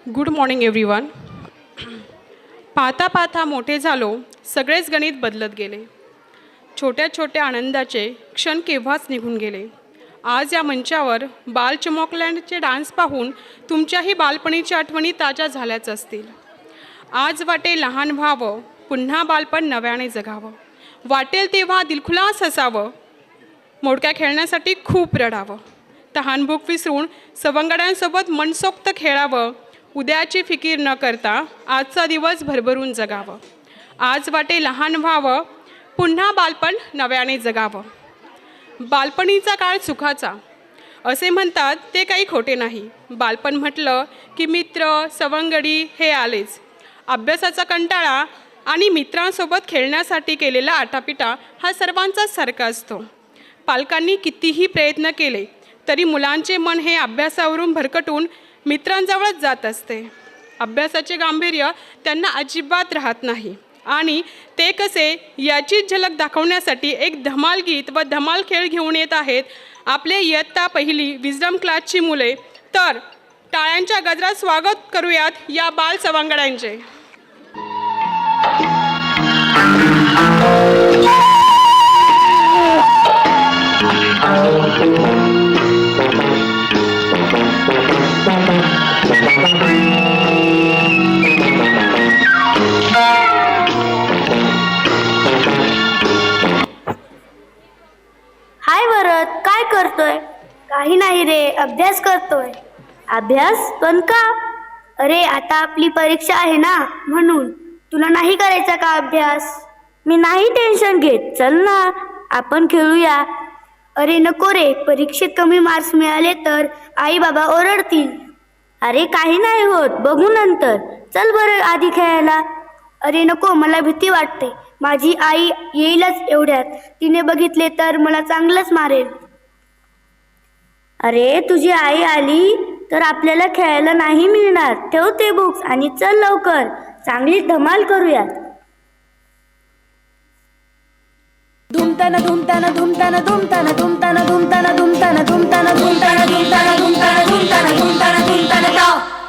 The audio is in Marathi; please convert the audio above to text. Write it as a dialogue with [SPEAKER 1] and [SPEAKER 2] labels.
[SPEAKER 1] Good morning everyone. पाहता पाहता मोठे झालो, सगळेच गणित बदलत गेले. छोट्या छोट्या आनंदाचे क्षण केव्हाच निघून गेले. आज या मंचावर बाल चमकलँडचे डान्स पाहून तुमच्याही बालपणीच्या आठवणी ताज्या झाल्याच असतील. आज वाटे लहान व्हावं, पुन्हा बालपण नव्याने जगावं. वाटेल तेव्हा दिलखुलास हसावं, मोडक्या खेळण्यासाठी खूप रडावं. तहानभूक विसरून सवंगड्यांसोबत मनसोक्त खेळावं. उद्याची फिकीर न करता आजचा दिवस भरभरून जगावं. आज वाटे लहान व्हावं, पुन्हा बालपण नव्याने जगावं. बालपणीचा काळ सुखाचा असे म्हणतात ते काही खोटे नाही. बालपण म्हटलं की मित्र सवंगडी हे आलेच. अभ्यासाचा कंटाळा आणि मित्रांसोबत खेळण्यासाठी केलेला आटापिटा हा सर्वांचाच सारखा असतो. पालकांनी कितीही प्रयत्न केले तरी मुलांचे मन हे अभ्यासावरून भरकटून मित्रांजवळच जात असते. अभ्यासाचे गांभीर्य त्यांना अजिबात राहत नाही आणि ते कसे याची झलक दाखवण्यासाठी एक धमाल गीत व धमाल खेळ घेऊन येत आहेत आपले इयत्ता पहिली विजडम क्लासची मुले. तर टाळ्यांच्या गजरात स्वागत करूयात या बाल सवंगड्यांचे.
[SPEAKER 2] हाय भरत, काय करतोय? काही नाही रे, अभ्यास करतोय. अभ्यास पण का? अरे आता आपली परीक्षा आहे ना, म्हणून. तुला नाही करायचा का अभ्यास? मी नाही टेन्शन घेत, चल ना आपण खेळूया. अरे नको रे, परीक्षेत कमी मार्क्स मिळाले तर आई बाबा ओरडतील. अरे काही नाही होत, बघू नंतर. चल बरं आधी खेळायला. अरे नको, मला भीती वाटते. माझी आई येईलच एवढ्यात. तिने बघितले तर मला चांगलंच मारेल. अरे तुझी आई आली तर आपल्याला खेळायला नाही मिळणार. ठेव ते बुक्स आणि चल लवकर, चांगली धमाल करूयात.
[SPEAKER 3] धुमताना धुमताना धुमताना धुमताना धुमताना धुमताना धुमताना धुमताना धुमताना धुमताना धुमताना धुमताना धुमताना धुमताना